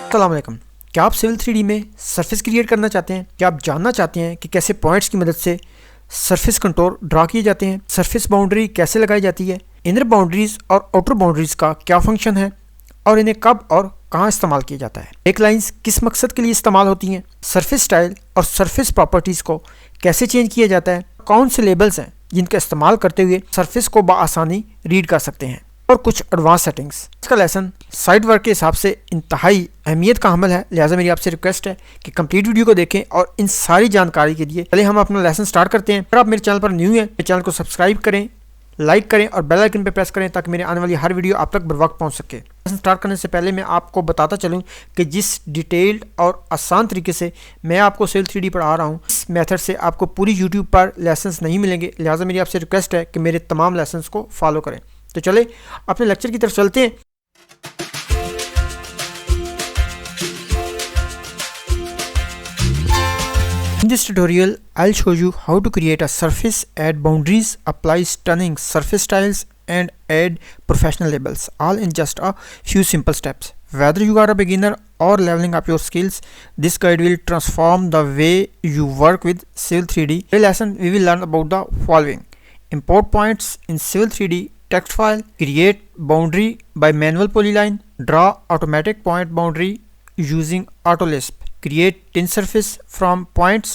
अस्सलाम वालेकुम। क्या आप सिविल 3D में सरफेस क्रिएट करना चाहते हैं? क्या आप जानना चाहते हैं कि कैसे पॉइंट्स की मदद से सरफेस कंटूर ड्रा किए जाते हैं? सरफेस बाउंड्री कैसे लगाई जाती है? इनर बाउंड्रीज और आउटर बाउंड्रीज का क्या फंक्शन है और इन्हें कब और कहाँ इस्तेमाल किया जाता है? एक लाइंस किस मकसद के लिए इस्तेमाल होती हैं? सरफेस स्टाइल और सरफेस प्रॉपर्टीज़ को कैसे चेंज किया जाता है? कौन से लेबल्स हैं जिनका इस्तेमाल करते हुए सरफेस को बआसानी रीड कर सकते हैं? और कुछ एडवांस सेटिंग्स। इसका लेसन साइड वर्क के हिसाब से इंतहाई अहमियत का हमल है, लिहाजा मेरी आपसे रिक्वेस्ट है कि कंप्लीट वीडियो को देखें और इन सारी जानकारी के लिए पहले हम अपना लेसन स्टार्ट करते हैं। अगर आप मेरे चैनल पर न्यू हैं, मेरे चैनल को सब्सक्राइब करें, लाइक करें और बेल आइकन पर प्रेस करें ताकि मेरे आने वाली हर वीडियो आप तक बर वक्त पहुँच सके। लेसन स्टार्ट करने से पहले मैं आपको बताता चलूँ कि जिस डिटेल्ड और आसान तरीके से मैं आपको सिविल 3D पढ़ा रहा हूँ, इस मेथड से आपको पूरी यूट्यूब पर लेसन्स नहीं मिलेंगे। लिहाजा मेरी आपसे रिक्वेस्ट है कि मेरे तमाम लेसन्स को फॉलो करें। तो चले अपने लेक्चर की तरफ चलते हैं। In this tutorial, I'll show you how to create a surface, add boundaries, apply stunning surface styles and add professional labels, all in just a few simple steps. Whether you are a beginner or leveling up your skills, this guide will transform the way you work with Civil 3D. In this lesson, we will learn about the following: import points in Civil 3D text file, create boundary by manual polyline, draw automatic point boundary using AutoLisp, create thin surface from points,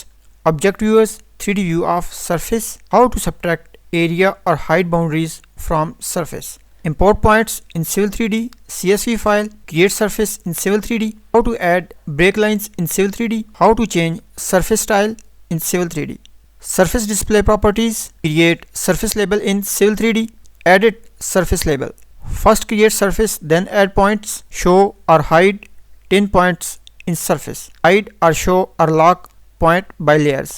object viewers, 3D view of surface, how to subtract area or height boundaries from surface, import points in Civil 3D CSV file, create surface in Civil 3D, how to add break lines in Civil 3D, how to change surface style in Civil 3D, surface display properties, create surface label in Civil 3D, edit surface label. First create surface, then add points, show or hide 10 points in surface, hide or show or lock point by layers.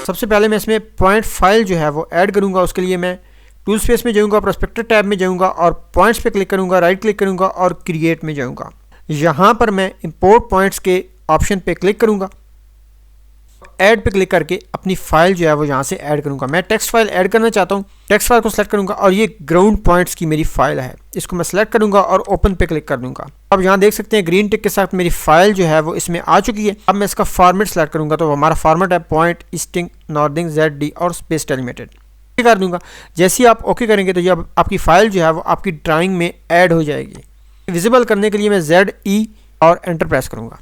सबसे पहले मैं इसमें point file जो है वो add करूंगा। उसके लिए मैं टूल स्पेस में जाऊंगा, प्रोस्पेक्टर टैब में जाऊंगा और पॉइंट्स पे क्लिक करूंगा, राइट क्लिक करूंगा और क्रिएट में जाऊंगा। यहाँ पर मैं इंपोर्ट पॉइंट्स के ऑप्शन पे क्लिक करूंगा, ऐड पे क्लिक करके अपनी फाइल जो है वो यहाँ से ऐड करूँगा। मैं टेक्स्ट फाइल ऐड करना चाहता हूँ, टेक्स्ट फाइल को सिलेक्ट करूँगा और ये ग्राउंड पॉइंट्स की मेरी फाइल है, इसको मैं सिलेक्ट करूँगा और ओपन पे क्लिक कर दूँगा। अब यहाँ देख सकते हैं ग्रीन टिक के साथ मेरी फाइल जो है वो इसमें आ चुकी है। अब मैं इसका फॉर्मेट सेलेक्ट करूँगा, तो हमारा फॉर्मेट है पॉइंट स्टिंग नॉर्दिंग ZD और स्पेस डेलिमिटेड कर दूँगा। जैसे ही आप ओके करेंगे तो ये अब आपकी फाइल जो है वो आपकी ड्राइंग में ऐड हो जाएगी। विजिबल करने के लिए मैं ZE और एंटर प्रेस करूँगा।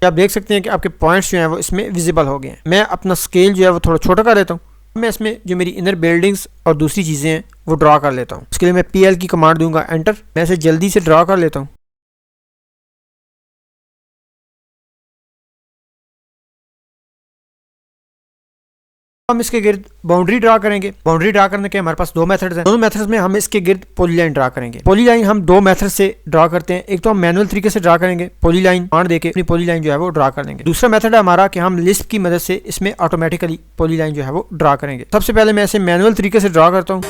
आप देख सकते हैं कि आपके पॉइंट्स जो हैं वो इसमें विजिबल हो गए हैं। मैं अपना स्केल जो है वो थोड़ा छोटा कर लेता हूँ। मैं इसमें जो मेरी इनर बिल्डिंग्स और दूसरी चीज़ें हैं वो ड्रा कर लेता हूँ। उसके लिए मैं PL की कमांड दूंगा, एंटर। मैं इसे जल्दी से ड्रा कर लेता हूँ। हम इसके गिर्द बाउंड्री ड्रा करेंगे। बाउंड्री ड्रा करने के हमारे पास दो मेथड्स हैं। दोनों मेथड्स में हम इसके गिर्द पॉलीलाइन ड्रा करेंगे। पॉलीलाइन हम दो मेथड से ड्रा करते हैं। एक तो हम मैनुअल तरीके से ड्रा करेंगे, पॉलीलाइन कमांड देके अपनी पॉलीलाइन जो है वो ड्रा कर देंगे। दूसरा मेथड है हमारा कि हम लिस्प की मदद से इसमें ऑटोमेटिकली पॉलीलाइन जो है वो ड्रा करेंगे। सबसे पहले मैं इसे मैनुअल तरीके से ड्रा करता हूँ।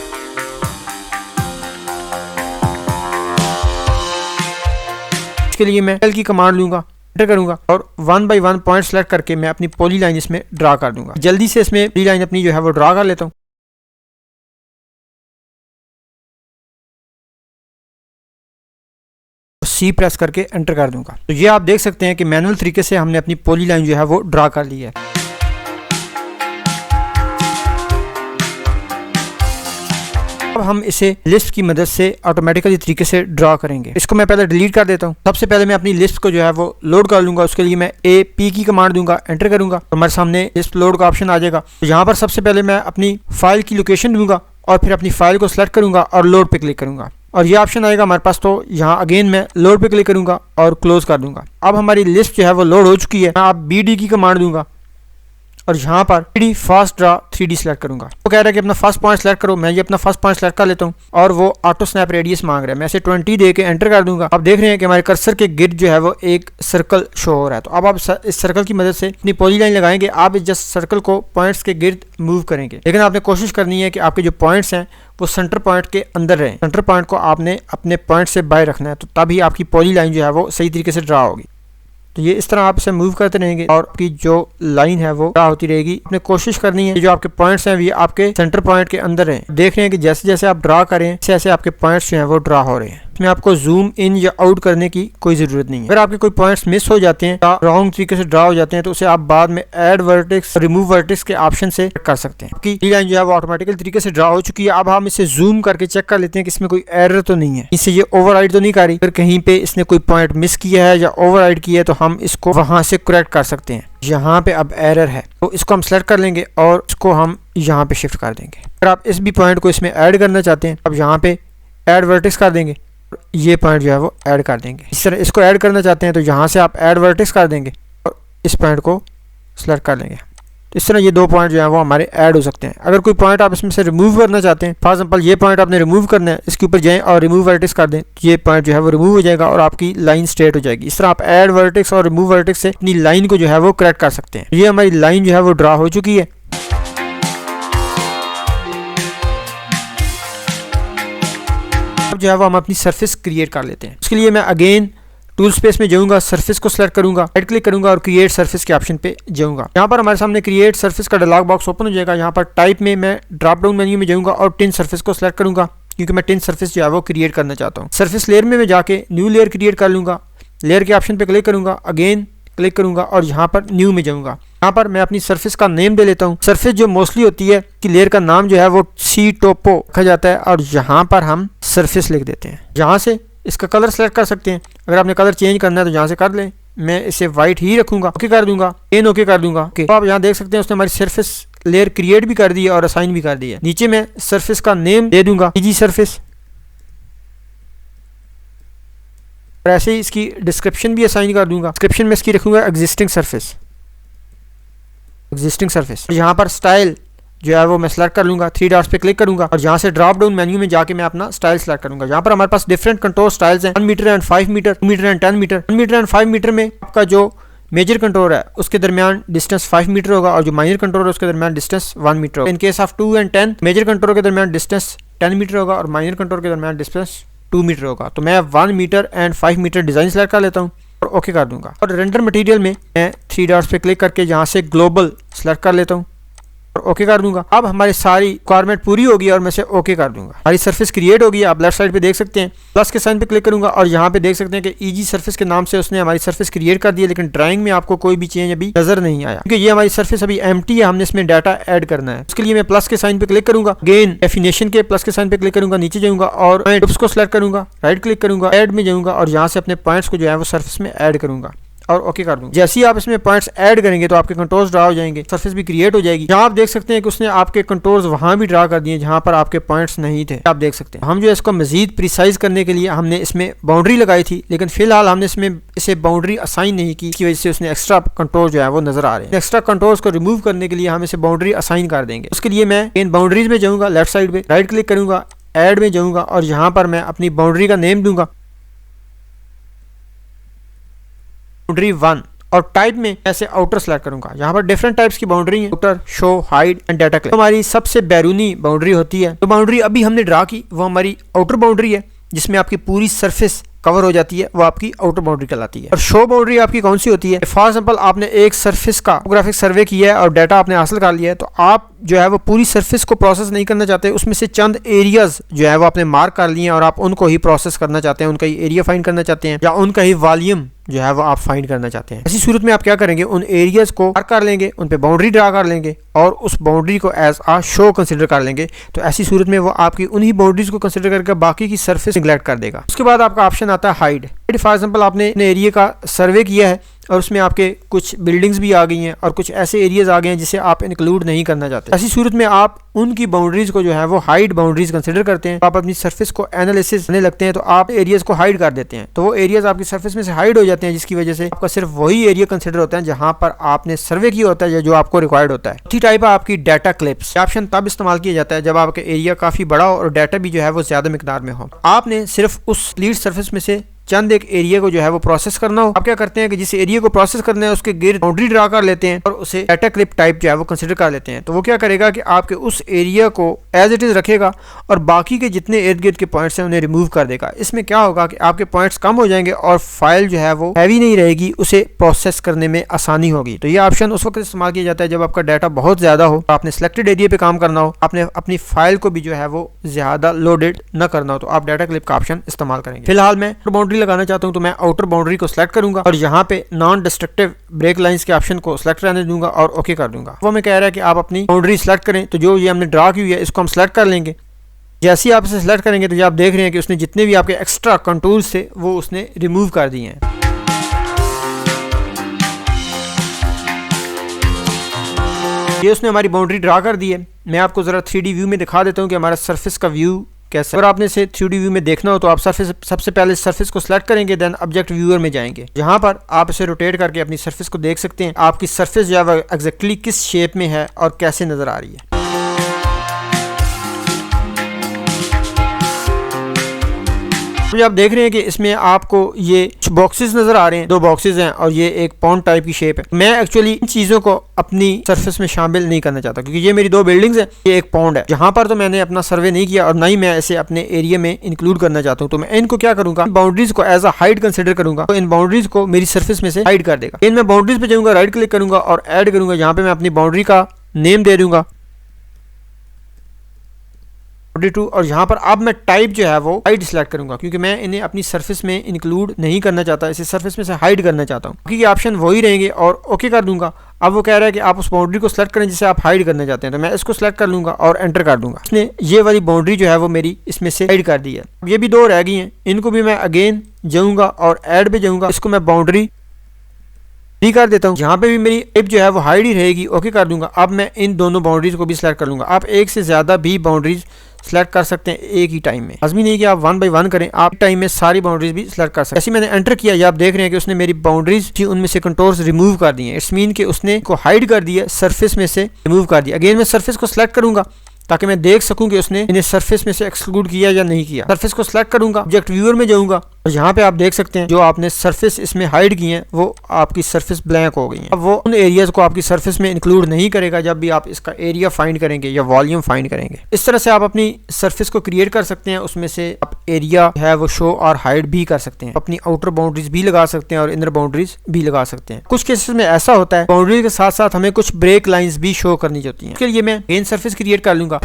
इसके लिए मैं PL की कमांड लूंगा, एंटर करूंगा और 1 by 1 पॉइंट सेलेक्ट करके मैं अपनी पॉली लाइन इसमें ड्रा कर दूंगा। जल्दी से इसमें पॉली लाइन अपनी जो है वो ड्रा कर लेता हूं। C प्रेस करके एंटर कर दूंगा। तो ये आप देख सकते हैं कि मैनुअल तरीके से हमने अपनी पॉली लाइन जो है वो ड्रा कर ली है। अब हम इसे लिस्ट की मदद से ऑटोमेटिकली तरीके से ड्रा करेंगे। इसको मैं पहले डिलीट कर देता हूँ। सबसे पहले मैं अपनी लिस्ट को जो है वो लोड कर लूंगा। उसके लिए मैं AP की कमांड दूंगा, एंटर करूंगा तो हमारे सामने लिस्ट लोड का ऑप्शन आ जाएगा। तो यहाँ पर सबसे पहले मैं अपनी फाइल की लोकेशन दूंगा और फिर अपनी फाइल को सिलेक्ट करूंगा और लोड पे क्लिक करूंगा और ये ऑप्शन आएगा हमारे पास। तो यहाँ अगेन मैं लोड पे क्लिक करूंगा और क्लोज कर दूंगा। अब हमारी लिस्ट जो है वो लोड हो चुकी है। मैं आप BD की कमांड दूंगा और यहाँ पर 3D fast draw 3D select करूंगा। वो कह रहा है कि अपना फर्स्ट पॉइंट सेलेक्ट करो। मैं ये अपना फर्स्ट पॉइंट सेलेक्ट कर लेता हूँ और वो ऑटो स्नैप रेडियस मांग रहा है। मैं इसे 20 दे के एंटर कर दूंगा। आप देख रहे हैं कि हमारे कर्सर के गिर्द जो है वो एक सर्कल शो हो रहा है। तो अब आप इस सर्कल की मदद से अपनी पॉली लाइन लगाएंगे। आप इस जस्ट सर्कल को पॉइंट्स के गिर्द मूव करेंगे, लेकिन आपने कोशिश करनी है कि आपके जो पॉइंट्स हैं वो सेंटर पॉइंट के अंदर रहें। सेंटर पॉइंट को आपने अपने पॉइंट से बाहर रखना है, तो तभी आपकी पॉली लाइन जो है वो सही तरीके से ड्रा होगी। तो ये इस तरह आप इसे मूव करते रहेंगे और आपकी जो लाइन है वो ड्रा होती रहेगी। आपने कोशिश करनी है जो आपके पॉइंट्स हैं ये आपके सेंटर पॉइंट के अंदर हैं। देख रहे हैं कि जैसे जैसे आप ड्रा करें वैसे ऐसे आपके पॉइंट्स जो हैं वो ड्रा हो रहे हैं। इसमें आपको जूम इन या आउट करने की कोई जरूरत नहीं है। अगर आपके कोई पॉइंट्स मिस हो जाते हैं या रॉन्ग तरीके से ड्रा हो जाते हैं तो उसे आप बाद में ऐड वर्टेक्स रिमूव वर्टेक्स के ऑप्शन से कर सकते हैं। आपकी लाइन जो है वो ऑटोमेटिकल तरीके से ड्रा हो चुकी है। अब हम इसे जूम करके चेक कर लेते हैं कि इसमें कोई एरर तो नहीं है, इससे ये ओवरराइड तो नहीं कर रही। अगर कहीं पे इसने कोई पॉइंट मिस किया है या ओवरराइड किया है तो हम इसको वहां से करेक्ट कर सकते हैं। यहाँ पे अब एरर है तो इसको हम सेलेक्ट कर लेंगे और इसको हम यहाँ पे शिफ्ट कर देंगे। अगर आप इस भी पॉइंट को इसमें ऐड करना चाहते हैं अब यहाँ पे ऐड वर्टेक्स कर देंगे, ये पॉइंट जो है वो ऐड कर देंगे। इस तरह इसको ऐड करना चाहते हैं तो यहाँ से आप ऐड वर्टेक्स कर देंगे और इस पॉइंट को सेलेक्ट कर लेंगे। तो इस तरह ये दो पॉइंट जो है वो हमारे ऐड हो सकते हैं। अगर कोई पॉइंट आप इसमें से रिमूव करना चाहते हैं, फॉर एग्जांपल ये पॉइंट आपने रिमूव करना है, इसके ऊपर जाएं और रिमूव वर्टेक्स कर दें तो ये पॉइंट जो है वो रिमूव हो जाएगा और आपकी लाइन स्ट्रेट हो जाएगी। इस तरह आप ऐड वर्टेक्स और रिमूव वर्टेक्स से अपनी लाइन को जो है वो करेक्ट कर सकते हैं। ये हमारी लाइन जो है वो ड्रा हो चुकी है। अब जो है वो हम अपनी सरफेस क्रिएट कर लेते हैं। उसके लिए मैं अगेन टूल स्पेस में जाऊंगा, सरफेस को सिलेक्ट करूंगा, राइट क्लिक करूंगा और क्रिएट सरफेस के ऑप्शन पे जाऊंगा। यहाँ पर हमारे सामने क्रिएट सरफेस का डायलॉग बॉक्स ओपन हो जाएगा। यहाँ पर टाइप में मैं ड्रॉप डाउन मेन्यू में जाऊंगा और टिन सरफेस को सिलेक्ट करूंगा क्योंकि मैं टिन सरफेस जो है वो क्रिएट करना चाहता हूँ। सरफेस लेयर में मैं जाके न्यू लेयर क्रिएट कर लूंगा, लेयर के ऑप्शन पे क्लिक करूंगा, अगेन क्लिक करूंगा और यहाँ पर न्यू में जाऊंगा। यहाँ पर मैं अपनी सरफेस का नेम दे लेता हूँ। सरफेस जो मोस्टली होती है कि लेयर का नाम जो है वो सी टोपो रखा जाता है और यहाँ पर हम सरफेस लिख देते हैं। यहाँ से इसका कलर सेलेक्ट कर सकते हैं, अगर आपने कलर चेंज करना है तो यहाँ से कर लें। मैं इसे वाइट ही रखूंगा, ओके कर दूंगा, एन ओके कर दूंगा। ओके तो आप यहाँ देख सकते हैं उसने हमारी सरफेस लेयर क्रिएट भी कर दी है और असाइन भी कर दी है। नीचे मैं सरफेस का नेम दे दूंगा इजी सरफेस, और ऐसे ही इसकी डिस्क्रिप्शन भी असाइन कर दूंगा। डिस्क्रिप्शन में इसकी रखूंगा एग्जिस्टिंग सरफेस, एग्जिस्टिंग सरफेस। यहाँ पर स्टाइल जो है वो मैं सेलेक्ट कर लूंगा, 3 डॉट्स पे क्लिक करूंगा और यहाँ से ड्रॉप डाउन मेन्यू में जाके मैं अपना स्टाइल सेलेक्ट करूंगा। यहाँ पर हमारे पास डिफरेंट कंट्रोल स्टाइल्स हैं, 1 metre and 5 metre, 2 metre and 10 metre. 1 metre and 5 metre में आपका जो मेजर कंट्रोल है उसके दरमियान डिस्टेंस 5 मीटर होगा और जो माइनर कंट्रोल है उसके दरमियान डिस्टेंस 1 मीटर होगा। In case of 2 and 10 major control के दरमियान डिस्टेंस 10 मीटर होगा और माइनर कंट्रोल के दरमियान डिस्टेंस 2 मीटर होगा। तो मैं 1 metre and 5 metre design select कर लेता हूँ और ओके कर दूंगा। और रेंडर मटेरियल में मैं 3 डॉट्स पे क्लिक करके यहाँ से ग्लोबल सेलेक्ट कर लेता हूँ और ओके कर दूंगा। अब हमारी सारी रिक्वायरमेंट पूरी होगी और मैं इसे ओके कर दूंगा। हमारी सरफेस क्रिएट होगी। आप लेफ्ट साइड पे देख सकते हैं प्लस के साइन पे क्लिक करूंगा और यहाँ पे देख सकते हैं कि इजी सरफेस के नाम से उसने हमारी सरफेस क्रिएट कर दी है, लेकिन ड्राइंग में आपको कोई भी चेंज अभी नजर नहीं आया क्योंकि ये हमारी सरफेस अभी एम्प्टी है, हमने इसमें डाटा ऐड करना है। उसके लिए मैं प्लस के साइन पे क्लिक करूंगा, अगेन डेफिनेशन के प्लस के साइन पे क्लिक करूंगा, नीचे जाऊंगा और ग्रुप्स को सिलेक्ट करूंगा, राइट क्लिक करूंगा, ऐड में जाऊंगा और यहाँ से अपने पॉइंट्स को जो है वो सरफेस में ऐड करूंगा और ओके कर दूंगा। जैसे ही आप इसमें पॉइंट्स ऐड करेंगे तो आपके कंट्रोल्स ड्रा हो जाएंगे, सरफेस भी क्रिएट हो जाएगी। यहाँ आप देख सकते हैं कि उसने आपके कंट्रोल्स वहां भी ड्रा कर दिए जहां पर आपके पॉइंट्स नहीं थे। आप देख सकते हैं हम जो है इसको मजीद प्रिसाइज करने के लिए हमने इसमें बाउंड्री लगाई थी, लेकिन फिलहाल हमने इसमें इसे बाउंड्री असाइन नहीं की, इसकी वजह से उसने एक्स्ट्रा कंट्रोल जो है वो नजर आ रहे हैं। एक्स्ट्रा कंट्रोल्स को रिमूव करने के लिए हम इसे बाउंड्री असाइन कर देंगे। उसके लिए मैं इन बाउंड्रीज में जाऊंगा, लेफ्ट साइड पे राइट क्लिक करूंगा, ऐड में जाऊंगा और यहाँ पर मैं अपनी बाउंड्री का नेम दूंगा बाउंड्री 1 और टाइप में ऐसे आउटर सेलेक्ट करूंगा। यहाँ पर डिफरेंट टाइप्स की बाउंड्री है, outer, show, hide and data clip. हमारी सबसे बैरूनी बाउंड्री होती है। तो बाउंड्री अभी हमने ड्रा की वो हमारी आउटर बाउंड्री है जिसमें आपकी पूरी सरफेस कवर हो जाती है, वो आपकी आउटर बाउंड्री कहलाती है। और शो बाउंड्री आपकी कौन सी होती है? फॉर एग्जांपल आपने एक सरफेस का टोपोग्राफिक सर्वे किया है और डाटा आपने हासिल कर लिया है, तो आप जो है वो पूरी सरफेस को प्रोसेस नहीं करना चाहते, उसमें से चंद एरियाज जो है वो आपने मार्क कर लिए हैं और आप उनको ही प्रोसेस करना चाहते हैं, उनका ही एरिया फाइंड करना चाहते हैं या उनका ही वॉल्यूम जो है वो आप फाइंड करना चाहते हैं। ऐसी सूरत में आप क्या करेंगे, उन एरियाज को मार्क कर लेंगे, उन पे बाउंड्री ड्रा कर लेंगे और उस बाउंड्री को एज आ शो कंसिडर कर लेंगे। तो ऐसी सूरत में वो आपकी उन्हीं बाउंड्रीज को कंसिडर करके बाकी की सरफेस निगलेक्ट कर देगा। उसके बाद आपका ऑप्शन आता है हाइड। फॉर एग्जांपल आपने एरिया का सर्वे किया है और उसमें आपके कुछ बिल्डिंग्स भी आ गई हैं और कुछ ऐसे एरियाज आ गए हैं जिसे आप इंक्लूड नहीं करना चाहते। ऐसी सूरत में आप उनकी बाउंड्रीज को जो है वो हाइड बाउंड्रीज कंसिडर करते हैं। आप अपनी सरफेस को एनालिसिस करने लगते हैं तो आप एरियाज को हाइड कर देते हैं, तो वो एरियाज आपकी सरफेस में से हाइड हो जाते हैं, जिसकी वजह से आपका सिर्फ वही एरिया कंसिडर होता है जहां पर आपने सर्वे किया होता है या जो आपको रिक्वायर्ड होता है। चौथी टाइप है आपकी डाटा क्लिप्स। ऑप्शन तब इस्तेमाल किया जाता है जब आपका एरिया काफी बड़ा हो और डाटा भी जो है वो ज्यादा मिकदार में हो। आपने सिर्फ उस लीड सरफेस में से चंद एक एरिया को जो है वो प्रोसेस करना हो, आप क्या करते हैं कि जिस एरिया को प्रोसेस करना है उसके गिर्द बाउंड्री ड्रा कर लेते हैं और उसे डाटा क्लिप टाइप जो है वो कंसिडर कर लेते हैं। तो वो क्या करेगा कि आपके उस एरिया को एज इट इज रखेगा और बाकी के जितने इर्द गिर्द के पॉइंट्स हैं उन्हें रिमूव कर देगा। इसमें क्या होगा कि आपके पॉइंट्स कम हो जाएंगे और फाइल जो है वो हैवी नहीं रहेगी, उसे प्रोसेस करने में आसानी होगी। तो ये ऑप्शन उस वक्त इस्तेमाल किया जाता है जब आपका डाटा बहुत ज्यादा हो, आपने सिलेक्टेड एरिया पे काम करना हो, आपने अपनी फाइल को भी जो है वो ज्यादा लोडेड न करना हो, तो आप डाटा क्लिप का ऑप्शन इस्तेमाल करेंगे। फिलहाल मैं बाउंड्री लगाना चाहता हूं तो मैं आउटर बाउंड्री को सिलेक्ट करूंगा और यहाँ पे नॉन डिस्ट्रक्टिव ब्रेक लाइंस के ऑप्शन को सिलेक्ट रहने दूंगा और ओके कर दूंगा। वो मैं कह रहा है कि आप अपनी बाउंड्री सिलेक्ट करें, तो जो ये हमने ड्रा की हुई है इसको हम सिलेक्ट कर लेंगे। जैसे ही आप इसे सिलेक्ट करेंगे तो ये आप देख रहे हैं कि उसने जितने भी आपके एक्स्ट्रा कंटूर्स थे वो उसने रिमूव कर दिए हैं। ये उसने हमारी बाउंड्री ड्रा कर दी है। मैं आपको जरा 3D व्यू में दिखा देता हूँ कि हमारा सरफेस का व्यू कैसे। अगर आपने इसे 3D व्यू में देखना हो तो आप सरफेस सबसे पहले सरफेस को सिलेक्ट करेंगे, देन ऑब्जेक्ट व्यूअर में जाएंगे। यहाँ पर आप इसे रोटेट करके अपनी सरफेस को देख सकते हैं आपकी सरफेस जो है एग्जैक्टली किस शेप में है और कैसे नजर आ रही है। तो आप देख रहे हैं कि इसमें आपको ये बॉक्सेस नजर आ रहे हैं, 2 बॉक्सेस हैं और ये एक पॉन्ड टाइप की शेप है। मैं एक्चुअली इन चीजों को अपनी सरफेस में शामिल नहीं करना चाहता क्योंकि ये मेरी 2 बिल्डिंग्स हैं, ये एक पॉन्ड है। यहाँ पर तो मैंने अपना सर्वे नहीं किया और ना ही मैं इसे अपने एरिया में इंक्लूड करना चाहता हूँ। तो मैं इनको क्या करूंगा, बाउंड्रीज को एज अ हाइड कंसिडर करूंगा, तो इन बाउंड्रीज को मेरी सरफेस में से हाइड कर देगा। इन मैं बाउंड्रीज पे जाऊंगा, राइट क्लिक करूंगा और ऐड करूंगा। यहाँ पे मैं अपनी बाउंड्री का नेम दे दूंगा 42 और यहाँ पर अब मैं टाइप जो है वो हाइड सिलेक्ट करूंगा क्योंकि मैं इन्हें अपनी सरफेस में इंक्लूड नहीं करना चाहता, इसे सरफेस में से हाइड करना चाहता हूँ। क्योंकि ऑप्शन वही रहेंगे और ओके कर दूंगा। अब वो कह रहा है कि आप उस बाउंड्री को सिलेक्ट करें जिसे आप हाइड करना चाहते हैं, तो मैं इसको सिलेक्ट कर लूंगा और एंटर कर दूंगा। इसने ये वाली बाउंड्री जो है वो मेरी इसमें से हाइड कर दी है। अब ये भी 2 रह गई हैं, इनको भी मैं अगेन जाऊंगा और ऐड पे जाऊंगा, इसको मैं बाउंड्री कर देता हूँ। यहाँ पे भी मेरी टाइप जो है वो हाइड ही रहेगी, ओके कर दूंगा। अब मैं इन दोनों बाउंड्रीज को भी सिलेक्ट कर लूंगा। आप एक से ज्यादा भी बाउंड्रीज सिलेक्ट कर सकते हैं एक ही टाइम में, लाजमी नहीं कि आप 1 बाय 1 करें, आप टाइम में सारी बाउंड्रीज भी सिलेक्ट कर सकते हैं। ऐसे मैंने एंटर किया, ये आप देख रहे हैं कि उसने मेरी बाउंड्रीज थी उनमें से कंटोर्स रिमूव कर दिए। इट्स मीन कि उसने को हाइड कर दिया, सरफेस में से रिमूव कर दिया। अगेन मैं सरफेस को सिलेक्ट करूंगा ताकि मैं देख सकूं कि उसने इन्हें सरफेस में से एक्सक्लूड किया या नहीं किया। सरफेस को सिलेक्ट करूंगा, ऑब्जेक्ट व्यूअर में जाऊंगा और यहाँ पे आप देख सकते हैं जो आपने सरफेस इसमें हाइड की है वो आपकी सरफेस ब्लैंक हो गई है। अब वो उन एरियाज को आपकी सरफेस में इंक्लूड नहीं करेगा जब भी आप इसका एरिया फाइंड करेंगे या वॉल्यूम फाइंड करेंगे। इस तरह से आप अपनी सरफेस को क्रिएट कर सकते हैं, उसमें से आप एरिया है वो शो और हाइड भी कर सकते हैं, अपनी आउटर बाउंड्रीज भी लगा सकते हैं और इनर बाउंड्रीज भी लगा सकते हैं। कुछ केसेस में ऐसा होता है बाउंड्री के साथ साथ हमें कुछ ब्रेक लाइंस भी शो करनी होती है। इसके लिए मैं अगेन सरफेस क्रिएट कर लूंगा।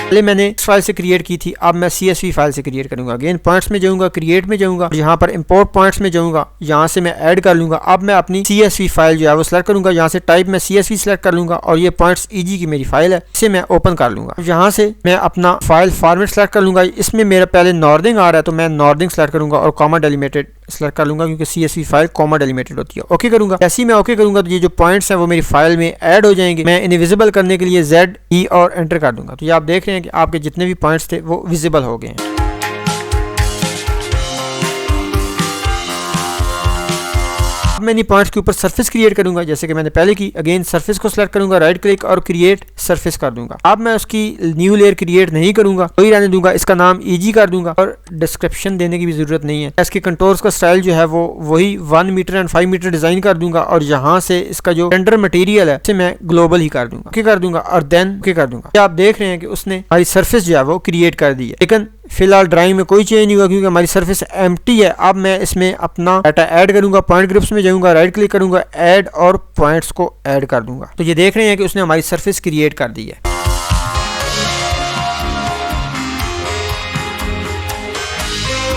पहले मैंने इस फाइल से क्रिएट की थी, अब मैं CSV फाइल से क्रिएट करूंगा। अगेन पॉइंट्स में जाऊंगा, क्रिएट में जाऊंगा, यहाँ पर इंपोर्ट पॉइंट्स में जाऊंगा, यहाँ से मैं ऐड कर लूंगा। अब मैं अपनी CSV फाइल जो है वो सिलेक्ट करूंगा, यहाँ से टाइप मैं CSV सिलेक्ट कर लूंगा और ये पॉइंट्स EG की मेरी फाइल है, इसे मैं ओपन कर लूंगा। यहाँ से मैं अपना फाइल फॉर्मेट सिलेक्ट कर लूंगा। इसमें मेरा पहले नॉर्दिंग आ रहा है तो मैं नॉर्दिंग सिलेक्ट करूंगा और कॉमा डेलिमिटेड सिलेक्ट कर लूंगा क्योंकि CSV फाइल कॉमा डेलिमिटेड होती है। ओके करूंगा। जैसे ही मैं ओके करूंगा तो ये जो पॉइंट्स हैं वो मेरी फाइल में ऐड हो जाएंगे। मैं इन्हें विजिबल करने के लिए ZE और एंटर कर दूंगा। तो ये आप देख रहे हैं कि आपके जितने भी पॉइंट्स थे वो विजिबल हो गए हैं। अब मैं इन पॉइंट्स के ऊपर सरफेस क्रिएट करूंगा जैसे कि मैंने पहले की। अगेन सरफेस को सिलेक्ट करूंगा, राइट क्लिक और क्रिएट सरफेस कर दूंगा। अब मैं उसकी न्यू लेयर क्रिएट नहीं करूंगा, वही रहने दूंगा, इसका नाम EG कर दूंगा और डिस्क्रिप्शन देने की भी जरूरत नहीं है। इसके कंटोर्स का स्टाइल जो है वो वही 1 मीटर एंड 5 मीटर डिजाइन कर दूंगा और यहाँ से इसका जो रेंडर मटेरियल है इसे मैं ग्लोबल ही कर दूंगा। ओके कर दूंगा और देन ओके कर दूंगा। आप देख रहे हैं कि उसने हमारी सरफेस जो है वो क्रिएट कर दी है, लेकिन फिलहाल ड्राइंग में कोई चेंज नहीं हुआ क्योंकि हमारी सरफेस एम्प्टी है। अब मैं इसमें अपना डाटा ऐड करूंगा, पॉइंट ग्रुप्स में जाऊंगा, राइट क्लिक करूंगा, ऐड और पॉइंट्स को ऐड कर दूंगा। तो ये देख रहे हैं कि उसने हमारी सरफेस क्रिएट कर दी है।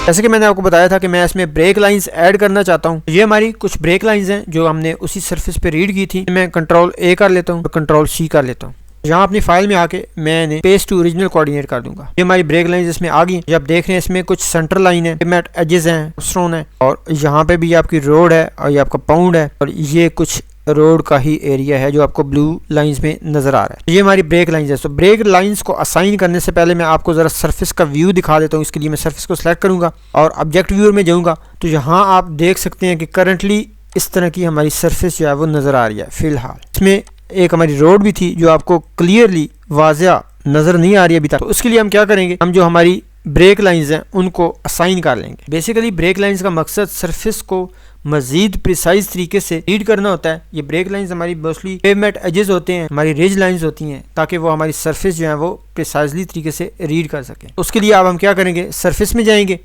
जैसे कि मैंने आपको बताया था कि मैं इसमें ब्रेक लाइंस ऐड करना चाहता हूँ। ये हमारी कुछ ब्रेक लाइंस हैं जो हमने उसी सरफेस पे रीड की थी। मैं Ctrl+A कर लेता हूँ और Ctrl+C कर लेता हूँ। यहाँ अपनी फाइल में आके मैंने पेस्ट टू ओरिजिनल कोऑर्डिनेट कर दूंगा। ये हमारी ब्रेक लाइन इसमें आ गई। जब देख रहे हैं इसमें कुछ सेंटर लाइन है, मैट एजेस हैं, स्टोन है और यहाँ पे भी आपकी रोड है और ये आपका पाउंड है और ये कुछ रोड का ही एरिया है जो आपको ब्लू लाइंस में नजर आ रहा है। ये हमारी ब्रेक लाइंस है। तो ब्रेक लाइंस को असाइन करने से पहले मैं आपको जरा सरफेस का व्यू दिखा देता हूँ। इसके लिए मैं सरफेस को सिलेक्ट करूंगा और ऑब्जेक्ट व्यूअर में जाऊंगा। तो यहाँ आप देख सकते हैं कि करंटली इस तरह की हमारी सरफेस जो है वो नजर आ रही है। फिलहाल इसमें एक हमारी रोड भी थी जो आपको क्लियरली वाज़िया नज़र नहीं आ रही अभी तक, तो उसके लिए हम क्या करेंगे, हम जो हमारी ब्रेक लाइंस हैं उनको असाइन कर लेंगे। बेसिकली ब्रेक लाइंस का मकसद सरफेस को मजीद प्रिसाइज तरीके से रीड करना होता है। ये ब्रेक लाइंस हमारी मोस्टली पेवमेंट एजेस होते हैं, हमारी रिज लाइंस होती हैं, ताकि वो हमारी सरफेस जो है वो प्रिसाइजली तरीके से रीड कर सकें। उसके लिए अब हम क्या करेंगे, सरफेस में जाएंगे,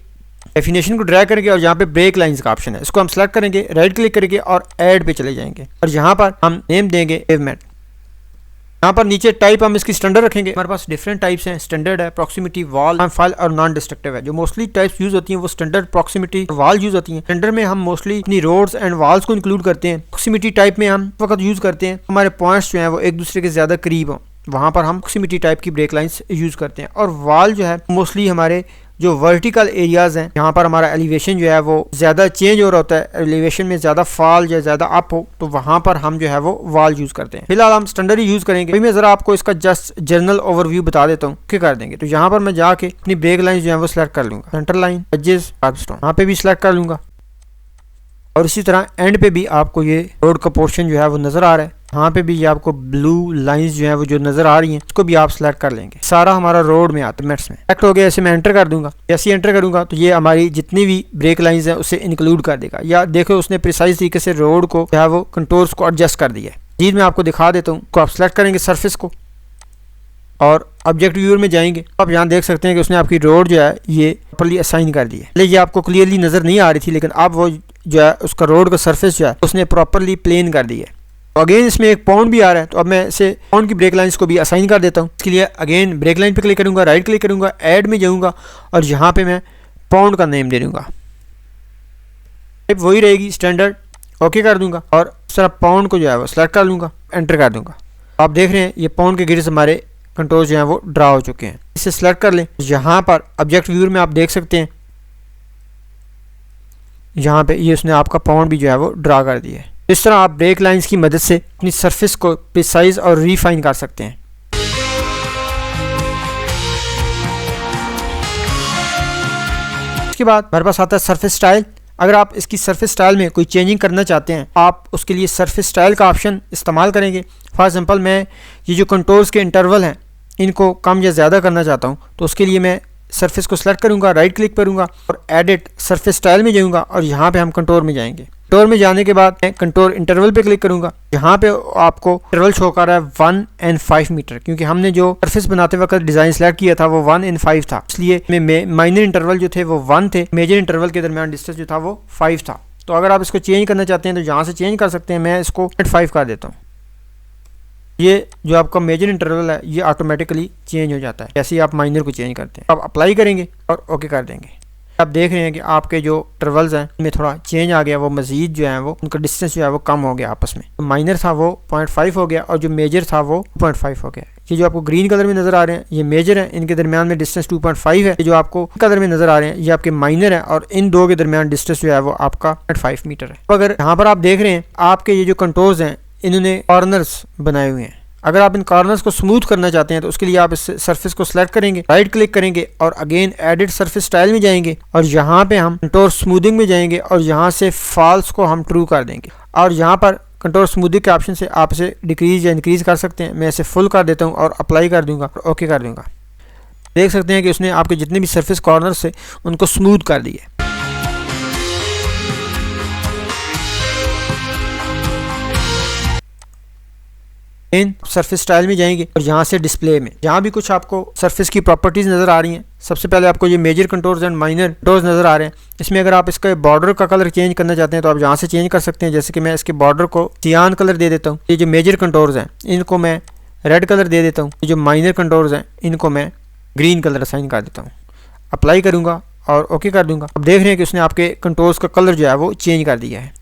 डेफिनेशन को ड्रैग करेंगे और यहाँ पे ब्रेक लाइंस का ऑप्शन है, इसको हम सेलेक्ट करेंगे, राइट क्लिक करेंगे और ऐड पे चले जाएंगे और यहाँ पर हम नेम देंगे पेवमेंट। यहाँ पर नीचे टाइप हम इसकी स्टैंडर्ड रखेंगे। हमारे पास डिफरेंट टाइप्स हैं, स्टैंडर्ड है, प्रॉक्सिमिटी, वॉल, फाइल और नॉन डिस्ट्रक्टिव है। जो मोस्टली टाइप्स यूज होती हैं वो स्टैंडर्ड, प्रॉक्सिमिटी, वॉल यूज होती हैं। स्टैंडर्ड में हम मोस्टली अपनी रोड्स एंड वॉल्स को इंक्लूड करते हैं। प्रॉक्सिमिटी टाइप में हम वक्त यूज करते हैं हमारे पॉइंट्स जो हैं वो एक दूसरे के ज्यादा करीब हों, वहाँ पर हम प्रॉक्सिमिटी टाइप की ब्रेक लाइंस यूज करते हैं। और वॉल जो है मोस्टली हमारे जो वर्टिकल एरियाज हैं, यहाँ पर हमारा एलिवेशन जो है वो ज़्यादा चेंज हो रहा होता है, एलिवेशन में ज़्यादा फॉल या ज़्यादा अप हो, तो वहाँ पर हम जो है वो वॉल यूज़ करते हैं। फिलहाल हम स्टैंडर्ड ही यूज़ करेंगे। अभी मैं ज़रा आपको इसका जस्ट जनरल ओवरव्यू बता देता हूँ कि कर देंगे। तो यहाँ पर मैं जाके अपनी ब्रेक लाइन जो है वो सिलेक्ट कर लूँगा, सेंटर लाइन, एजेस, कार्बस्टोन, यहाँ पे भी सिलेक्ट कर लूँगा और इसी तरह एंड पे भी आपको ये रोड का पोर्शन जो है वो नज़र आ रहा है, यहाँ पे भी ये आपको ब्लू लाइंस जो है वो जो नजर आ रही हैं उसको भी आप सिलेक्ट कर लेंगे। सारा हमारा रोड में आता है, मेट्स में सेलेक्ट हो गया। ऐसे मैं एंटर कर दूंगा, जैसे एंटर करूंगा तो ये हमारी जितनी भी ब्रेक लाइंस हैं उसे इंक्लूड कर देगा। या देखो उसने प्रिसाइज तरीके से रोड को जो है वो कंटोर्स को एडजस्ट कर दिया है। चीज मैं आपको दिखा देता हूँ। आप सिलेक्ट करेंगे सरफेस को और ऑब्जेक्ट व्यूअर में जाएंगे, आप यहाँ देख सकते हैं कि उसने आपकी रोड जो है ये प्रॉपर्ली असाइन कर दी है। पहले ये आपको क्लियरली नजर नहीं आ रही थी, लेकिन अब वो जो है उसका रोड का सरफेस जो है उसने प्रॉपर्ली प्लेन कर दी है। तो अगेन इसमें एक पाउंड भी आ रहा है, तो अब मैं इसे पाउंड की ब्रेक लाइंस को भी असाइन कर देता हूँ। इसके लिए अगेन ब्रेक लाइन पे क्लिक करूंगा, राइट क्लिक करूंगा, ऐड में जाऊंगा और यहाँ पे मैं पाउंड का नेम दे दूंगा। टाइप वही रहेगी स्टैंडर्ड, ओके कर दूंगा और इस तरह पाउंड को जो है वो सिलेक्ट कर लूंगा, एंटर कर दूंगा। आप देख रहे हैं ये पाउंड के गिर्स हमारे कंट्रोल जो है वो ड्रा हो चुके हैं। इसे सिलेक्ट कर लें। यहाँ पर ऑब्जेक्ट व्यूअर में आप देख सकते हैं यहाँ पे ये उसने आपका पाउंड भी जो है वो ड्रा कर दिया है। इस तरह आप ब्रेक लाइंस की मदद से अपनी सरफेस को प्रिसाइज और रिफाइन कर सकते हैं। इसके बाद हमारे पास आता है सरफेस स्टाइल। अगर आप इसकी सरफेस स्टाइल में कोई चेंजिंग करना चाहते हैं, आप उसके लिए सरफेस स्टाइल का ऑप्शन इस्तेमाल करेंगे। फॉर एग्जांपल मैं ये जो कंट्रोल्स के इंटरवल हैं इनको कम या ज़्यादा करना चाहता हूँ, तो उसके लिए मैं सरफेस को सिलेक्ट करूँगा, राइट क्लिक करूँगा और एडिट सरफेस स्टाइल में जाऊँगा और यहाँ पे हम कंट्रोल में जाएंगे। कंट्रोल में जाने के बाद मैं कंट्रोल इंटरवल पे क्लिक करूँगा। यहाँ पे आपको इंटरवल शो कर रहा है 1 and 5 मीटर, क्योंकि हमने जो सरफेस बनाते वक्त डिज़ाइन सेलेक्ट किया था वो 1 and 5 था, इसलिए माइनर इंटरवल जो थे वो 1 थे, मेजर इंटरवल के दरमियान डिस्टेंस जो था वो 5 था। तो अगर आप इसको चेंज करना चाहते हैं तो यहाँ से चेंज कर सकते हैं। मैं इसको 5 कर देता हूँ। ये जो आपका मेजर इंटरवल है ये ऑटोमेटिकली चेंज हो जाता है जैसे ही आप माइनर को चेंज करते हैं। आप अप्लाई करेंगे और ओके कर देंगे। आप देख रहे हैं कि आपके जो इंटरवल्स हैं उनमें थोड़ा चेंज आ गया, वो मजीद जो है वो उनका डिस्टेंस जो है वो कम हो गया आपस में। तो माइनर था वो 0.5 हो गया और जो मेजर था वो 2.5 हो गया। ये जो आपको ग्रीन कलर में नजर आ रहे हैं ये मेजर है, इनके दरमियान में डिस्टेंस 2.5 है। ये जो आपको कलर में नजर आ रहे हैं ये आपके माइनर है और इन दो के दरमियान डिस्टेंस जो है वो आपका 0.5 मीटर है। अगर यहाँ पर आप देख रहे हैं आपके ये जो कंट्रोल्स हैं इन्होंने कॉर्नर्स बनाए हुए हैं। अगर आप इन कॉर्नर्स को स्मूथ करना चाहते हैं तो उसके लिए आप इस सरफेस को सिलेक्ट करेंगे, राइट क्लिक करेंगे और अगेन एडिट सरफेस स्टाइल में जाएंगे और यहाँ पे हम कंट्रोल स्मूथिंग में जाएंगे और यहाँ से फॉल्स को हम ट्रू कर देंगे और यहाँ पर कंट्रोल स्मूथिंग के ऑप्शन से आप इसे डिक्रीज या इंक्रीज कर सकते हैं। मैं इसे फुल कर देता हूँ और अप्लाई कर दूंगा और ओके कर दूंगा। देख सकते हैं कि उसने आपके जितने भी सरफेस कॉर्नर्स से उनको स्मूथ कर दिया। इन सरफेस स्टाइल में जाएंगे और यहाँ से डिस्प्ले में जहाँ भी कुछ आपको सरफेस की प्रॉपर्टीज नजर आ रही हैं, सबसे पहले आपको ये major controls and minor controls नजर आ रहे हैं। इसमें अगर आप इसका बॉर्डर का कलर चेंज करना चाहते हैं तो आप यहाँ से चेंज कर सकते हैं। जैसे कि मैं इसके बॉर्डर को सियान कलर दे देता हूँ। ये जो मेजर कंट्रोल्स हैं इनको मैं रेड कलर दे देता हूँ। ये जो माइनर कंट्रोल्स हैं इनको मैं ग्रीन कलर असाइन कर देता हूँ। अप्लाई करूँगा और ओके कर दूंगा। अब देख रहे हैं कि उसने आपके कंट्रोल्स का कलर जो है वो चेंज कर दिया है।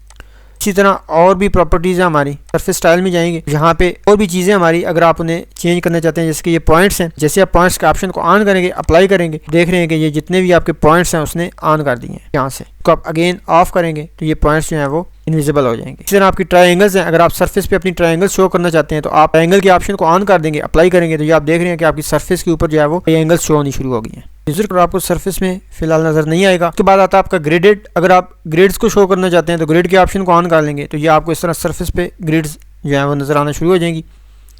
इसी तरह और भी प्रॉपर्टीज़ है हमारी, सरफेस स्टाइल में जाएंगे, यहाँ पे और भी चीज़ें हमारी अगर आप उन्हें चेंज करना चाहते हैं, जैसे कि ये पॉइंट्स हैं, जैसे आप पॉइंट्स के ऑप्शन को ऑन करेंगे, अप्लाई करेंगे, देख रहे हैं कि ये जितने भी आपके पॉइंट्स हैं उसने ऑन कर दिए हैं। यहाँ से तो आप अगेन ऑफ करेंगे तो ये पॉइंट्स जो हैं वो इनविजिबल हो जाएंगे। इसी तरह आपकी ट्रायंगल्स हैं, अगर आप सरफेस पे अपनी ट्रायंगल शो करना चाहते हैं तो आप ट्रायंगल के ऑप्शन को ऑन कर देंगे, अप्लाई करेंगे तो ये आप देख रहे हैं कि आपकी सरफेस के ऊपर जो है वो ट्रायंगल शो होनी शुरू हो गई है। दूसरे आपको सरफेस में फिलहाल नजर नहीं आएगा। उसके बाद आता है आपका ग्रेडेड। अगर आप ग्रिड्स को शो करना चाहते हैं तो ग्रिड के ऑप्शन को ऑन कर लेंगे तो ये आपको इस तरह सरफेस पे ग्रिड्स जो है वो नजर आना शुरू हो जाएंगी।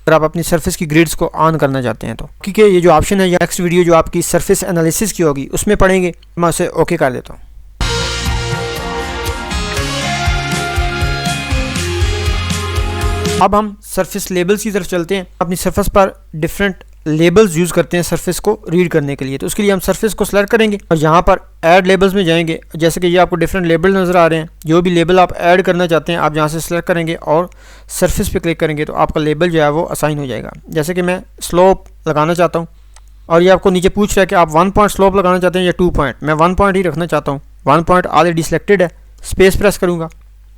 अगर आप अपनी सरफेस की ग्रिड्स को ऑन करना चाहते हैं तो, क्योंकि ये जो ऑप्शन है, या नेक्स्ट वीडियो जो आपकी सरफेस एनालिसिस की होगी उसमें पढ़ेंगे। मैं उसे ओके कर देता हूँ। अब हम सरफेस लेबल्स की तरफ चलते हैं। अपनी सरफेस पर डिफरेंट लेबल्स यूज़ करते हैं सरफेस को रीड करने के लिए। तो उसके लिए हम सरफेस को सेलेक्ट करेंगे और यहाँ पर ऐड लेबल्स में जाएंगे। जैसे कि ये आपको डिफरेंट लेबल नज़र आ रहे हैं। जो भी लेबल आप ऐड करना चाहते हैं आप यहाँ से सेलेक्ट करेंगे और सरफेस पे क्लिक करेंगे तो आपका लेबल जो है वो असाइन हो जाएगा। जैसे कि मैं स्लोप लगाना चाहता हूँ और ये आपको नीचे पूछ रहा है कि आप 1 पॉइंट स्लोप लगाना चाहते हैं या 2 पॉइंट। मैं 1 पॉइंट ही रखना चाहता हूँ। 1 पॉइंट ऑलरेडी सिलेक्टेड है। स्पेस प्रेस करूँगा।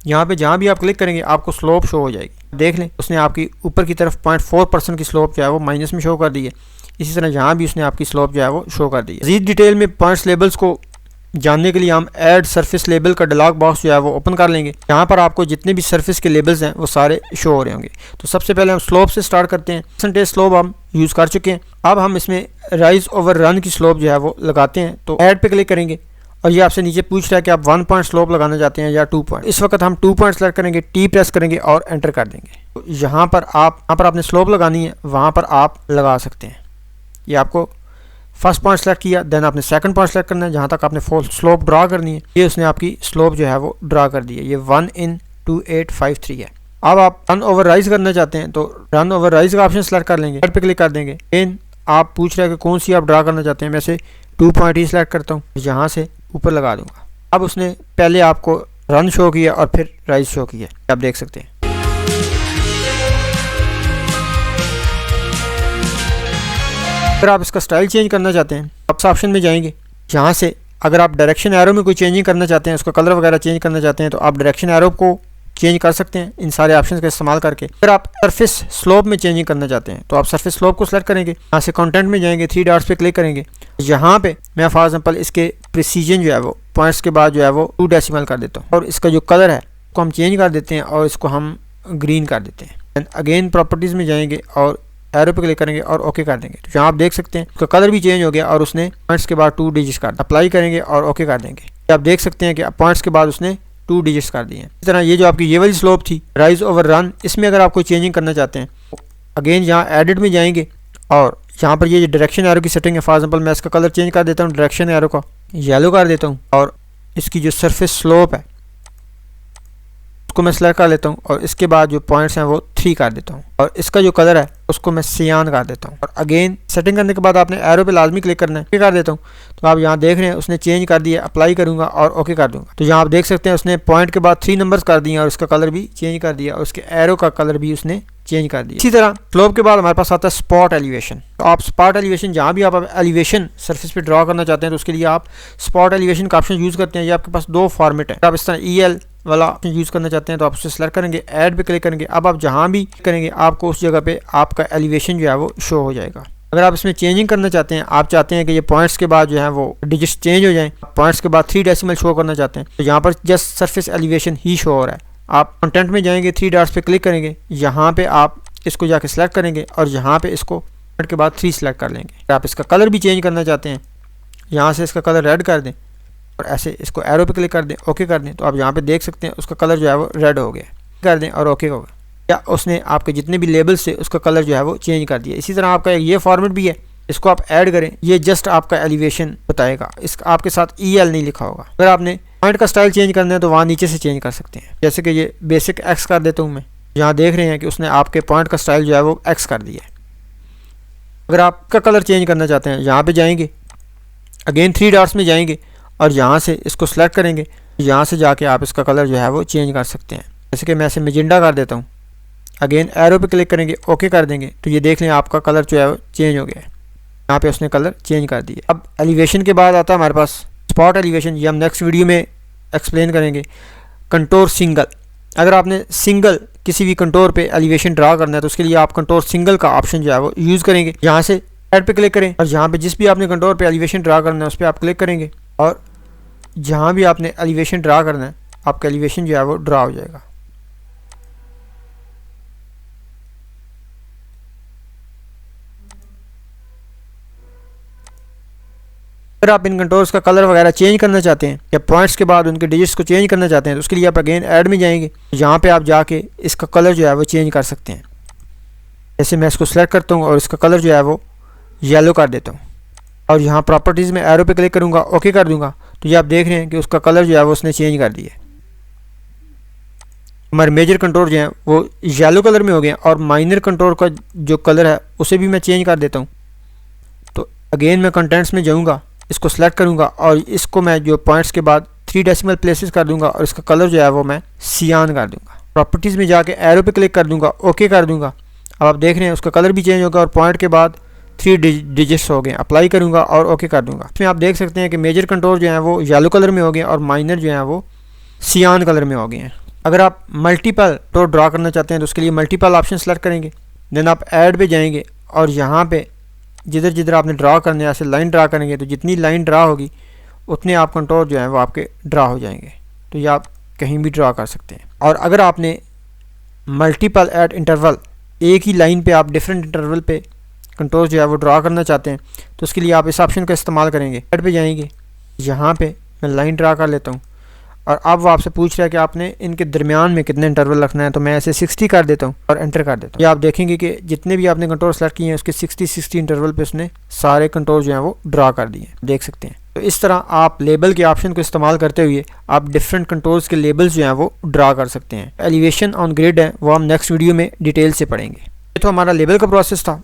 यहाँ पे जहाँ भी आप क्लिक करेंगे आपको स्लोप शो हो जाएगी। देख लें उसने आपकी ऊपर की तरफ 0.4% की स्लोप जो है वो माइनस में शो कर दी है। इसी तरह यहाँ भी उसने आपकी स्लोप जो है वो शो कर दी है। मज़ीद डिटेल में पॉइंट्स लेबल्स को जानने के लिए हम ऐड सरफेस लेबल का डायलॉग बॉक्स जो है वो ओपन कर लेंगे। यहाँ पर आपको जितने भी सरफेस के लेबल्स हैं वो सारे शो हो रहे होंगे। तो सबसे पहले हम स्लोप से स्टार्ट करते हैं। परसेंटेज स्लोप हम यूज़ कर चुके हैं। अब हम इसमें राइज ओवर रन की स्लोप जो है वो लगाते हैं। तो ऐड पे क्लिक करेंगे और ये आपसे नीचे पूछ रहा है कि आप 1 पॉइंट स्लोप लगाना चाहते हैं या 2 पॉइंट। इस वक्त हम 2 पॉइंट सेलेक्ट करेंगे, टी प्रेस करेंगे और एंटर कर देंगे। तो यहाँ पर आपने स्लोप लगानी है, वहाँ पर आप लगा सकते हैं। ये आपको फर्स्ट पॉइंट सेलेक्ट किया, देन आपने सेकंड पॉइंट सेलेक्ट करना है जहाँ तक आपने स्लोप ड्रा करनी है। ये उसने आपकी स्लोप जो है वो ड्रा कर दी है। ये 1 in 2853 है। अब आप रन ओवर राइज करना चाहते हैं तो रन ओवर राइज का ऑप्शन सेलेक्ट कर लेंगे, पे क्लिक कर देंगे। देन आप पूछ रहे हैं कि कौन सी आप ड्रा करना चाहते हैं। मैं से 2 पॉइंट ही सिलेक्ट करता हूँ, यहाँ से ऊपर लगा दूंगा। अब उसने पहले आपको रन शो किया और फिर राइज शो किया, आप देख सकते हैं। अगर आप इसका स्टाइल चेंज करना चाहते हैं आप ऑप्शन में जाएंगे। यहाँ से अगर आप डायरेक्शन एरो में कोई चेंजिंग करना चाहते हैं, उसका कलर वगैरह चेंज करना चाहते हैं तो आप डायरेक्शन एरो को चेंज कर सकते हैं इन सारे ऑप्शंस का इस्तेमाल करके। अगर आप सरफेस स्लोप में चेंजिंग करना चाहते हैं तो आप सरफेस स्लोप को सेलेक्ट करेंगे। यहाँ से कंटेंट में जाएंगे, 3 डॉट्स पे क्लिक करेंगे। यहाँ पे मैं फॉर एग्जांपल इसके प्रिसीजन जो है वो पॉइंट्स के बाद जो है वो 2 डेसिमल कर देता हूँ और इसका जो कलर है उसको हम चेंज कर देते हैं और इसको हम ग्रीन कर देते हैं। अगेन प्रॉपर्टीज़ में जाएंगे और एरो पे क्लिक करेंगे और ओके कर देंगे। तो यहाँ आप देख सकते हैं उसका कलर भी चेंज हो गया और उसने पॉइंट्स के बाद 2 डिजिट्स कर अप्लाई करेंगे और ओके कर देंगे। आप देख सकते हैं कि पॉइंट्स के बाद उसने 2 डिजिट्स कर दिए हैं। इस तरह ये जो आपकी ये वाली स्लोप थी राइज ओवर रन, इसमें अगर आप कोई चेंजिंग करना चाहते हैं अगेन यहाँ एडिट में जाएंगे और यहाँ पर ये डायरेक्शन एरो की सेटिंग है। फॉर एग्जांपल मैं इसका कलर चेंज कर देता हूँ, डायरेक्शन एरो का येलो कर देता हूँ और इसकी जो सरफेस स्लोप है उसको मैं सेलेक्ट कर लेता हूँ और इसके बाद जो पॉइंट्स हैं वो 3 कर देता हूँ और इसका जो कलर है उसको मैं सियान कर देता हूँ। और अगेन सेटिंग करने के बाद आपने एरो पे लाजमी क्लिक करना है, क्लिक कर देता हूँ। तो आप यहाँ देख रहे हैं उसने चेंज कर दिया, अप्लाई करूँगा और ओके कर दूँगा। तो यहाँ आप देख सकते हैं उसने पॉइंट के बाद 3 नंबर्स कर दिए और उसका कलर भी चेंज कर दिया और उसके एरो का कलर भी उसने चेंज कर दिया। इसी तरह स्लोप के बाद हमारे पास आता है स्पॉट एलिवेशन। तो आप स्पॉट एलिवेशन जहाँ भी आप एलिवेशन सरफेस पे ड्रा करना चाहते हैं तो उसके लिए आप स्पॉट एलिवेशन का ऑप्शन यूज़ करते हैं। ये आपके पास 2 फॉर्मेट है। आप इस तरह EL वाला ऑप्शन यूज़ करना चाहते हैं तो आप उसे सेलेक्ट करेंगे, ऐड पे क्लिक करेंगे। अब आप जहाँ भी करेंगे आपको उस जगह पे आपका एलिवेशन जो है वो शो हो जाएगा। अगर आप इसमें चेंजिंग करना चाहते हैं, आप चाहते हैं कि ये पॉइंट्स के बाद जो है वो डिजिट्स चेंज हो जाएं, पॉइंट्स के बाद 3 डेसिमल शो करना चाहते हैं तो यहाँ पर जस्ट सरफेस एलिवेशन ही शो हो रहा है। आप कंटेंट में जाएंगे, 3 डॉट्स पे क्लिक करेंगे, यहाँ पे आप इसको जाके सिलेक्ट करेंगे और यहाँ पे इसको के बाद 3 सेलेक्ट कर लेंगे। अगर आप इसका कलर भी चेंज करना चाहते हैं, यहाँ से इसका कलर रेड कर दें और ऐसे इसको एरो पे क्लिक कर दें, ओके कर दें। तो आप यहाँ पे देख सकते हैं उसका कलर जो है वो रेड हो गया, कर दें और ओके होगा। या उसने आपके जितने भी लेबल्स से उसका कलर जो है वो चेंज कर दिया। इसी तरह आपका ये फॉर्मेट भी है, इसको आप ऐड करें। ये जस्ट आपका एलिवेशन बताएगा, इसका आपके साथ EL नहीं लिखा होगा। अगर आपने पॉइंट का स्टाइल चेंज करना है तो वहाँ नीचे से चेंज कर सकते हैं। जैसे कि ये बेसिक X कर देता हूँ मैं। यहाँ देख रहे हैं कि उसने आपके पॉइंट का स्टाइल जो है वो X कर दिया है। अगर आपका कलर चेंज करना चाहते हैं, यहाँ पे जाएंगे, अगेन 3 डॉट्स में जाएंगे और यहाँ से इसको सेलेक्ट करेंगे। यहाँ से जाके आप इसका कलर जो है वो चेंज कर सकते हैं। जैसे कि मैं इसे मैजेंडा कर देता हूँ, अगेन एरो पे क्लिक करेंगे, ओके कर देंगे। तो ये देख लें आपका कलर जो है वो चेंज हो गया है। यहाँ पे उसने कलर चेंज कर दिया। अब एलिवेशन के बाद आता है हमारे पास स्पॉट एलिवेशन। ये हम नेक्स्ट वीडियो में एक्सप्लेन करेंगे। कंटोर सिंगल, अगर आपने सिंगल किसी भी कंटोर पे एलिवेशन ड्रा करना है तो उसके लिए आप कंटोर सिंगल का ऑप्शन जो है वो यूज़ करेंगे। यहाँ से ऐड पे क्लिक करें और जहाँ पे जिस भी आपने कंटोर पे एलिवेशन ड्रा करना है उस पर आप क्लिक करेंगे और जहाँ भी आपने एलिवेशन ड्रा करना है आपका एलिवेशन जो है वो ड्रा हो जाएगा। अगर आप इन कंटोर्स का कलर वगैरह चेंज करना चाहते हैं या पॉइंट्स के बाद उनके डिजिट्स को चेंज करना चाहते हैं तो उसके लिए आप अगेन ऐड में जाएंगे। यहाँ पे आप जाके इसका कलर जो है वो चेंज कर सकते हैं। जैसे मैं इसको सेलेक्ट करता हूँ और इसका कलर जो है वो येलो कर देता हूँ और यहाँ प्रॉपर्टीज़ में एरो पे क्लिक करूँगा, ओके कर दूँगा, तो ये आप देख रहे हैं कि उसका कलर जो है वो उसने चेंज कर दिया है। हमारे मेजर कंट्रोल जो हैं वो येलो कलर में हो गए और माइनर कंट्रोल का जो कलर है उसे भी मैं चेंज कर देता हूँ। तो अगेन मैं कंटेंट्स में जाऊँगा, इसको सेलेक्ट करूँगा और इसको मैं जो पॉइंट्स के बाद 3 डेसिमल प्लेसेस कर दूँगा और इसका कलर जो है वो मैं सियान कर दूँगा। प्रॉपर्टीज़ में जाके एरो पे क्लिक कर दूँगा, ओके कर दूँगा। अब आप देख रहे हैं उसका कलर भी चेंज होगा और पॉइंट के बाद 3 डिजिट्स हो गए। अप्लाई करूँगा और ओके कर दूँगा। इसमें आप देख सकते हैं कि मेजर कंट्रोल जो है वो येलो कलर में हो गए और माइनर जो है वो सियान कलर में हो गए हैं। अगर आप मल्टीपल तो ड्रा करना चाहते हैं तो उसके लिए मल्टीपल ऑप्शन सेलेक्ट करेंगे, देन आप ऐड पे जाएंगे और यहाँ पे जिधर जिधर आपने ड्रा करने ऐसे लाइन ड्रा करेंगे तो जितनी लाइन ड्रा होगी उतने आप कंट्रोल जो है वो आपके ड्रा हो जाएंगे। तो ये आप कहीं भी ड्रा कर सकते हैं। और अगर आपने मल्टीपल एट इंटरवल, एक ही लाइन पे आप डिफरेंट इंटरवल पे कंट्रोल जो है वो ड्रा करना चाहते हैं तो उसके लिए आप इस ऑप्शन का इस्तेमाल करेंगे। ऐड पे जाएंगे, यहाँ पे मैं लाइन ड्रा कर लेता हूँ और अब वो आपसे पूछ रहा है कि आपने इनके दरमियान में कितने इंटरवल रखना है, तो मैं ऐसे 60 कर देता हूँ और एंटर कर देता हूँ। ये आप देखेंगे कि जितने भी आपने कंट्रोल सेलेक्ट किए हैं उसके 60 इंटरवल पे उसने सारे कंट्रोल जो हैं वो ड्रा कर दिए, देख सकते हैं। तो इस तरह आप लेबल के ऑप्शन को इस्तेमाल करते हुए आप डिफरेंट कंट्रोल्स के लेबल्स जो हैं वो ड्रा कर सकते हैं। एलिवेशन ऑन ग्रिड है वो हम नेक्स्ट वीडियो में डिटेल से पढ़ेंगे। ये तो हमारा लेबल का प्रोसेस था।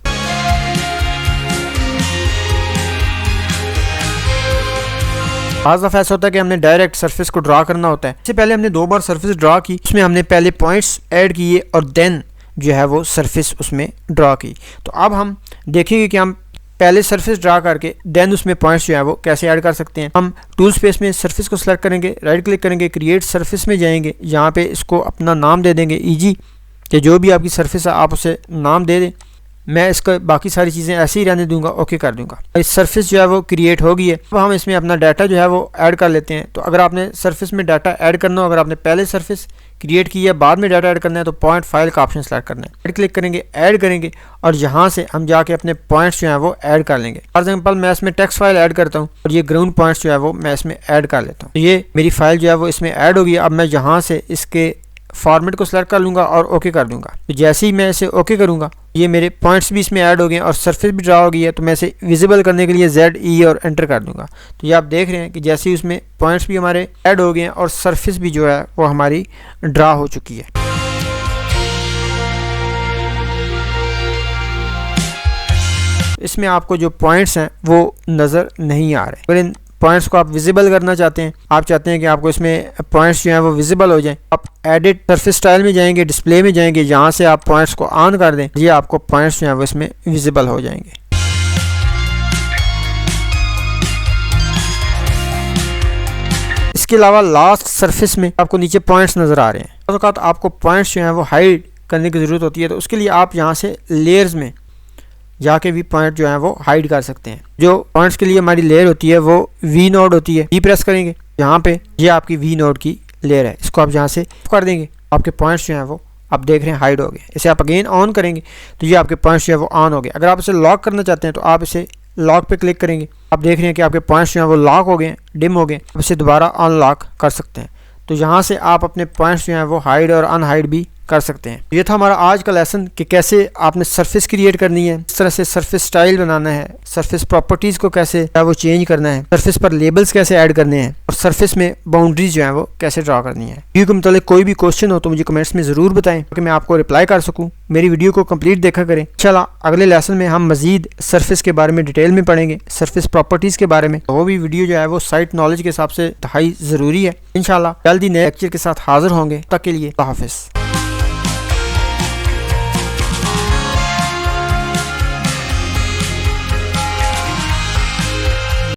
आज दफ़ा ऐसा होता है कि हमने डायरेक्ट सरफेस को ड्रा करना होता है। इससे पहले हमने 2 बार सरफेस ड्रा की, उसमें हमने पहले पॉइंट्स ऐड किए और देन जो है वो सरफेस उसमें ड्रा की। तो अब हम देखेंगे कि हम पहले सरफेस ड्रा करके देन उसमें पॉइंट्स जो है वो कैसे ऐड कर सकते हैं। हम टूल स्पेस में सरफेस को सिलेक्ट करेंगे, राइट क्लिक करेंगे, क्रिएट सरफेस में जाएंगे, यहाँ पे इसको अपना नाम दे देंगे ईजी, कि जो भी आपकी सरफेस है आप उसे नाम दे दें। मैं इसका बाकी सारी चीज़ें ऐसे ही रहने दूंगा, ओके कर दूंगा। इस सरफेस जो है वो क्रिएट हो गई है। अब हम इसमें अपना डाटा जो है वो ऐड कर लेते हैं। तो अगर आपने सरफेस में डाटा ऐड करना हो, अगर आपने पहले सरफेस क्रिएट की है बाद में डाटा ऐड करना है तो पॉइंट फाइल का ऑप्शन सेलेक्ट करना है, राइट क्लिक करेंगे, ऐड करेंगे और यहाँ से हम जाके अपने पॉइंट्स जो हैं वो ऐड कर लेंगे। फॉर एग्जांपल मैं इसमें टेक्स्ट फाइल ऐड करता हूँ और ये ग्राउंड पॉइंट्स जो है वो मैं इसमें ऐड कर लेता हूँ। तो ये मेरी फाइल जो है वो इसमें ऐड होगी। अब मैं यहाँ से इसके फॉर्मेट को सिलेक्ट कर लूँगा और ओके कर दूँगा। तो जैसे ही मैं इसे ओके करूँगा ये मेरे पॉइंट्स भी इसमें ऐड हो गए और सरफेस भी ड्रा हो गई है। तो मैं इसे विजिबल करने के लिए ZE और एंटर कर दूँगा। तो ये आप देख रहे हैं कि जैसे ही उसमें पॉइंट्स भी हमारे ऐड हो गए हैं और सरफेस भी जो है वो हमारी ड्रा हो चुकी है। इसमें आपको जो पॉइंट्स हैं वो नज़र नहीं आ रहे। अगर इन पॉइंट्स को आप विजिबल करना चाहते हैं, आप चाहते हैं कि आपको इसमें पॉइंट्स जो हैं वो विजिबल हो जाएं, आप एडिट सरफेस स्टाइल में जाएंगे, डिस्प्ले में जाएंगे, यहाँ से आप पॉइंट्स को ऑन कर दें, ये आपको पॉइंट्स जो हैं वो इसमें विजिबल हो जाएंगे। इसके अलावा लास्ट सरफेस में आपको नीचे पॉइंट्स नज़र आ रहे हैं। तो आपको पॉइंट्स जो हैं वो हाइड करने की ज़रूरत होती है, तो उसके लिए आप यहाँ से लेयर्स में जाके भी पॉइंट जो है वो हाइड कर सकते हैं। जो पॉइंट्स के लिए हमारी लेयर होती है वो वी नोड होती है। प्रेस करेंगे, यहाँ पे ये आपकी वी नोड की लेयर है, इसको आप यहाँ से कर देंगे, आपके पॉइंट्स जो हैं वो आप देख रहे हैं हाइड हो गए। इसे आप अगेन ऑन करेंगे तो ये आपके पॉइंट्स जो है वो ऑन हो गए। अगर आप इसे लॉक करना चाहते हैं तो आप इसे लॉक पे क्लिक करेंगे, आप देख रहे हैं कि आपके पॉइंट्स जो हैं वो लॉक हो गए, डिम हो गए। आप इसे दोबारा अनलॉक कर सकते हैं। तो यहाँ से आप अपने पॉइंट्स जो हैं वो हाइड और अनहाइड भी कर सकते हैं। ये था हमारा आज का लेसन कि कैसे आपने सरफेस क्रिएट करनी है, इस तरह से सरफेस स्टाइल बनाना है, सरफेस प्रॉपर्टीज़ को कैसे वो चेंज करना है, सरफेस पर लेबल्स कैसे ऐड करने हैं और सरफेस में बाउंड्रीज जो है वो कैसे ड्रा करनी है। वीडियो के मतलब कोई भी क्वेश्चन हो तो मुझे कमेंट्स में ज़रूर बताएं ताकि मैं आपको रिप्लाई कर सकूँ। मेरी वीडियो को कंप्लीट देखा करें। इंशाल्लाह अगले लेसन में हम मजीद सरफेस के बारे में डिटेल में पढ़ेंगे, सरफेस प्रॉपर्टीज़ के बारे में। तो वो भी वीडियो जो है वो साइट नॉलेज के हिसाब से इंतहाई ज़रूरी है। इंशाल्लाह जल्दी नए लेक्चर के साथ हाजिर होंगे। तब तक के लिए अल्लाह हाफिज़।